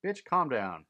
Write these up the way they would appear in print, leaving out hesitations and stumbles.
Bitch, calm down.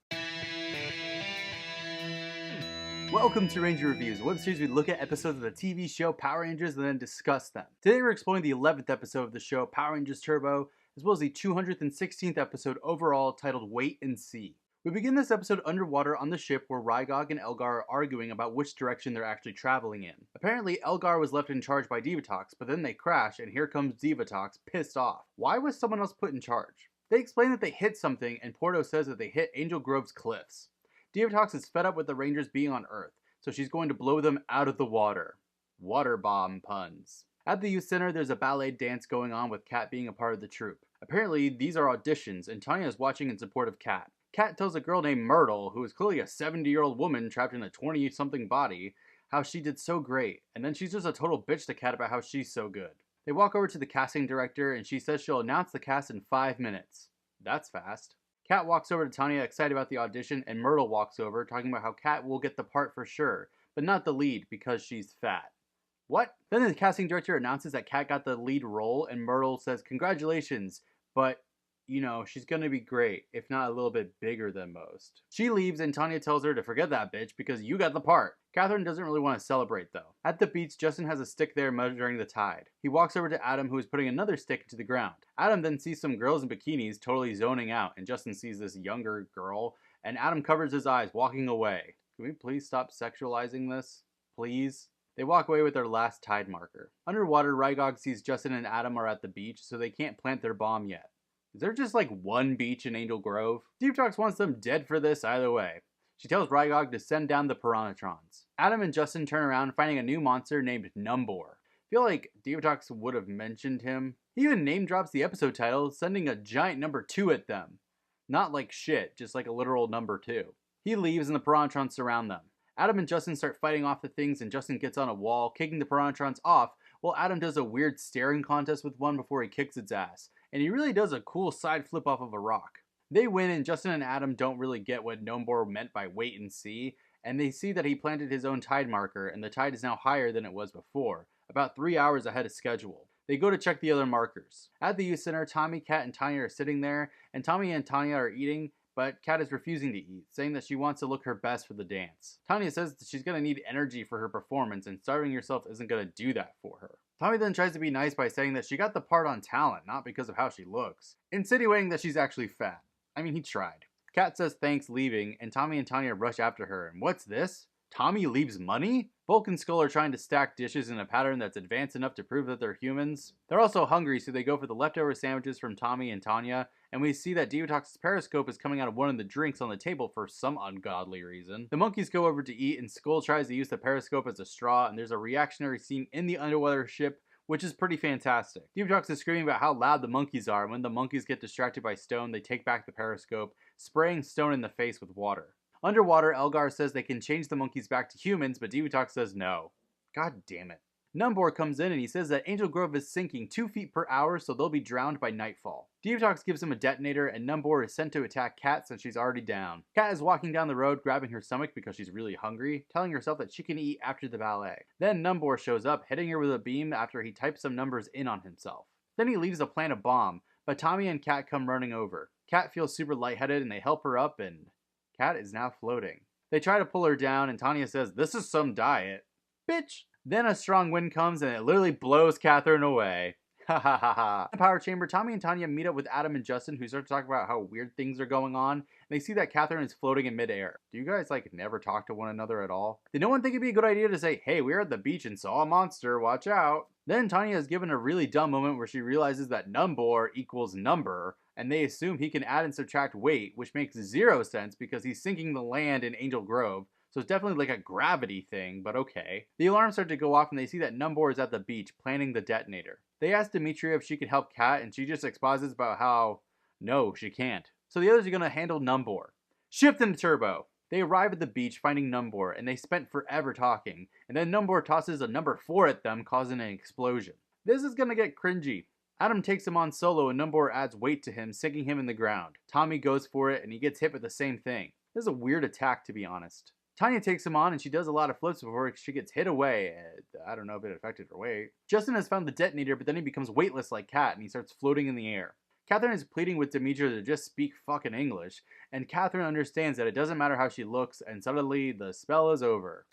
Welcome to Ranger Reviews, a web series we look at episodes of the TV show Power Rangers and then discuss them. Today we're exploring the 11th episode of the show Power Rangers Turbo, as well as the 216th episode overall titled Wait and See. We begin this episode underwater on the ship where Rygog and Elgar are arguing about which direction they're actually traveling in. Apparently Elgar was left in charge by Divatox, but then they crash and here comes Divatox pissed off. Why was someone else put in charge? They explain that they hit something and Porto says that they hit Angel Grove's cliffs. Divatox is fed up with the Rangers being on Earth, so she's going to blow them out of the water. Water bomb puns. At the youth center, there's a ballet dance going on with Kat being a part of the troupe. Apparently, these are auditions, and Tanya is watching in support of Kat. Kat tells a girl named Myrtle, who is clearly a 70-year-old woman trapped in a 20-something body, how she did so great, and then she's just a total bitch to Kat about how she's so good. They walk over to the casting director, and she says she'll announce the cast in 5 minutes. That's fast. Kat walks over to Tanya, excited about the audition, and Myrtle walks over, talking about how Kat will get the part for sure, but not the lead because she's fat. What? Then the casting director announces that Kat got the lead role, and Myrtle says, congratulations, but, you know, she's gonna be great, if not a little bit bigger than most. She leaves, and Tanya tells her to forget that bitch because you got the part. Catherine doesn't really want to celebrate though. At the beach, Justin has a stick there measuring the tide. He walks over to Adam, who is putting another stick into the ground. Adam then sees some girls in bikinis totally zoning out, and Justin sees this younger girl, and Adam covers his eyes, walking away. Can we please stop sexualizing this? Please? They walk away with their last tide marker. Underwater, Rygog sees Justin and Adam are at the beach, so they can't plant their bomb yet. Is there just like one beach in Angel Grove? Divatox wants them dead for this either way. She tells Rygog to send down the Piranhatrons. Adam and Justin turn around, finding a new monster named Numbor. I feel like Divatox would have mentioned him. He even name drops the episode title, sending a giant number 2 at them. Not like shit, just like a literal number 2. He leaves and the Piranhatrons surround them. Adam and Justin start fighting off the things and Justin gets on a wall, kicking the Piranhatrons off, while Adam does a weird staring contest with one before he kicks its ass. And he really does a cool side flip off of a rock. They win, and Justin and Adam don't really get what Numbor meant by wait and see, and they see that he planted his own tide marker, and the tide is now higher than it was before, about 3 hours ahead of schedule. They go to check the other markers. At the youth center, Tommy, Kat, and Tanya are sitting there, and Tommy and Tanya are eating, but Kat is refusing to eat, saying that she wants to look her best for the dance. Tanya says that she's going to need energy for her performance, and starving herself isn't going to do that for her. Tommy then tries to be nice by saying that she got the part on talent, not because of how she looks, insinuating that she's actually fat. I mean, he tried. Kat says thanks, leaving, and Tommy and Tanya rush after her. And what's this? Tommy leaves money? Bulk and Skull are trying to stack dishes in a pattern that's advanced enough to prove that they're humans. They're also hungry, so they go for the leftover sandwiches from Tommy and Tanya, and we see that Divatox's periscope is coming out of one of the drinks on the table for some ungodly reason. The monkeys go over to eat, and Skull tries to use the periscope as a straw, and there's a reactionary scene in the underwater ship, which is pretty fantastic. Divatox is screaming about how loud the monkeys are, and when the monkeys get distracted by Stone, they take back the periscope, spraying Stone in the face with water. Underwater, Elgar says they can change the monkeys back to humans, but Divatox says no. God damn it. Numbor comes in and he says that Angel Grove is sinking 2 feet per hour, so they'll be drowned by nightfall. Divatox gives him a detonator, and Numbor is sent to attack Kat since she's already down. Kat is walking down the road, grabbing her stomach because she's really hungry, telling herself that she can eat after the ballet. Then Numbor shows up, hitting her with a beam after he types some numbers in on himself. Then he leaves to plant a bomb, but Tommy and Kat come running over. Kat feels super lightheaded and they help her up, and Kat is now floating. They try to pull her down, and Tanya says, "This is some diet." Bitch! Then a strong wind comes and it literally blows Catherine away. Ha ha ha ha. In the power chamber, Tommy and Tanya meet up with Adam and Justin, who start to talk about how weird things are going on, and they see that Catherine is floating in midair. Do you guys like never talk to one another at all? Did no one think it'd be a good idea to say, hey, we were at the beach and saw a monster, watch out? Then Tanya is given a really dumb moment where she realizes that Numbor equals number, and they assume he can add and subtract weight, which makes 0 sense because he's sinking the land in Angel Grove. So it's definitely like a gravity thing, but okay. The alarms start to go off and they see that Numbor is at the beach planning the detonator. They ask Dimitri if she could help Kat, and she just exposes about how, no, she can't. So the others are going to handle Numbor. Shift into turbo. They arrive at the beach finding Numbor, and they spent forever talking, and then Numbor tosses a number 4 at them, causing an explosion. This is going to get cringy. Adam takes him on solo, and Numbor adds weight to him, sinking him in the ground. Tommy goes for it, and he gets hit with the same thing. This is a weird attack, to be honest. Tanya takes him on and she does a lot of flips before she gets hit away. I don't know if it affected her weight. Justin has found the detonator, but then he becomes weightless like Kat and he starts floating in the air. Catherine is pleading with Demetra to just speak fucking English, and Catherine understands that it doesn't matter how she looks, and suddenly the spell is over.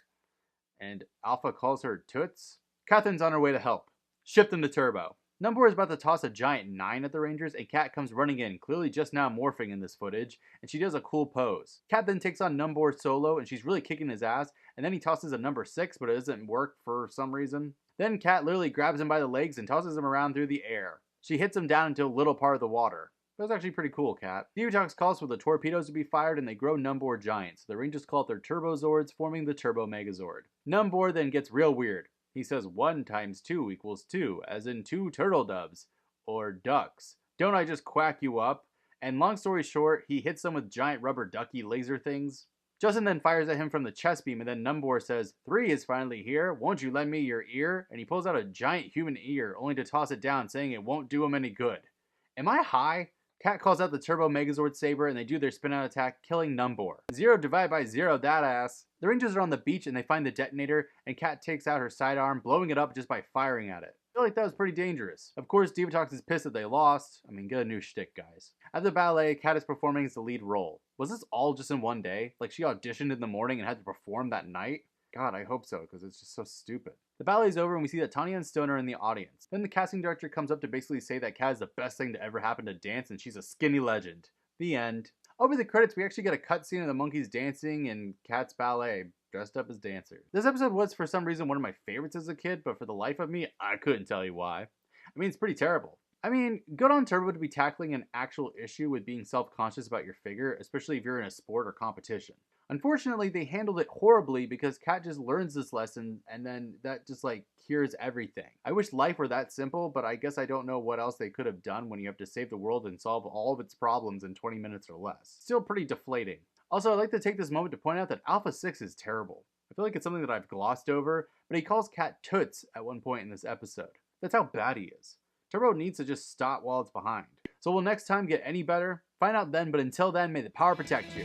And Alpha calls her Toots? Catherine's on her way to help. Shift into turbo. Numbor is about to toss a giant 9 at the Rangers, and Kat comes running in, clearly just now morphing in this footage, and she does a cool pose. Kat then takes on Numbor solo, and she's really kicking his ass, and then he tosses a number 6, but it doesn't work for some reason. Then Kat literally grabs him by the legs and tosses him around through the air. She hits him down into a little part of the water. That was actually pretty cool, Kat. Divatox calls for the torpedoes to be fired, and they grow Numbor giants. The Rangers call it their Turbozords, forming the Turbo Megazord. Numbor then gets real weird. He says 1 times 2 equals 2, as in 2 turtle doves. Or ducks. Don't I just quack you up? And long story short, he hits them with giant rubber ducky laser things. Justin then fires at him from the chest beam, and then Numbor says, 3 is finally here, won't you lend me your ear? And he pulls out a giant human ear, only to toss it down, saying it won't do him any good. Am I high? Kat calls out the Turbo Megazord Saber, and they do their spin-out attack, killing Numbor. 0 divided by 0, that ass. The Rangers are on the beach, and they find the detonator, and Kat takes out her sidearm, blowing it up just by firing at it. I feel like that was pretty dangerous. Of course, Divatox is pissed that they lost. I mean, get a new shtick, guys. At the ballet, Kat is performing as the lead role. Was this all just in one day? Like she auditioned in the morning and had to perform that night? God, I hope so, because it's just so stupid. The ballet is over and we see that Tanya and Stone are in the audience. Then the casting director comes up to basically say that Kat is the best thing to ever happen to dance and she's a skinny legend. The end. Over the credits, we actually get a cutscene of the monkeys dancing in Kat's ballet, dressed up as dancers. This episode was, for some reason, one of my favorites as a kid, but for the life of me, I couldn't tell you why. I mean, it's pretty terrible. I mean, good on Turbo to be tackling an actual issue with being self-conscious about your figure, especially if you're in a sport or competition. Unfortunately, they handled it horribly because Kat just learns this lesson and then that just like cures everything. I wish life were that simple, but I guess I don't know what else they could have done when you have to save the world and solve all of its problems in 20 minutes or less. Still pretty deflating. Also, I'd like to take this moment to point out that Alpha 6 is terrible. I feel like it's something that I've glossed over, but he calls Kat Toots at one point in this episode. That's how bad he is. Turbo needs to just stop while it's behind. So will next time get any better? Find out then, but until then, may the power protect you.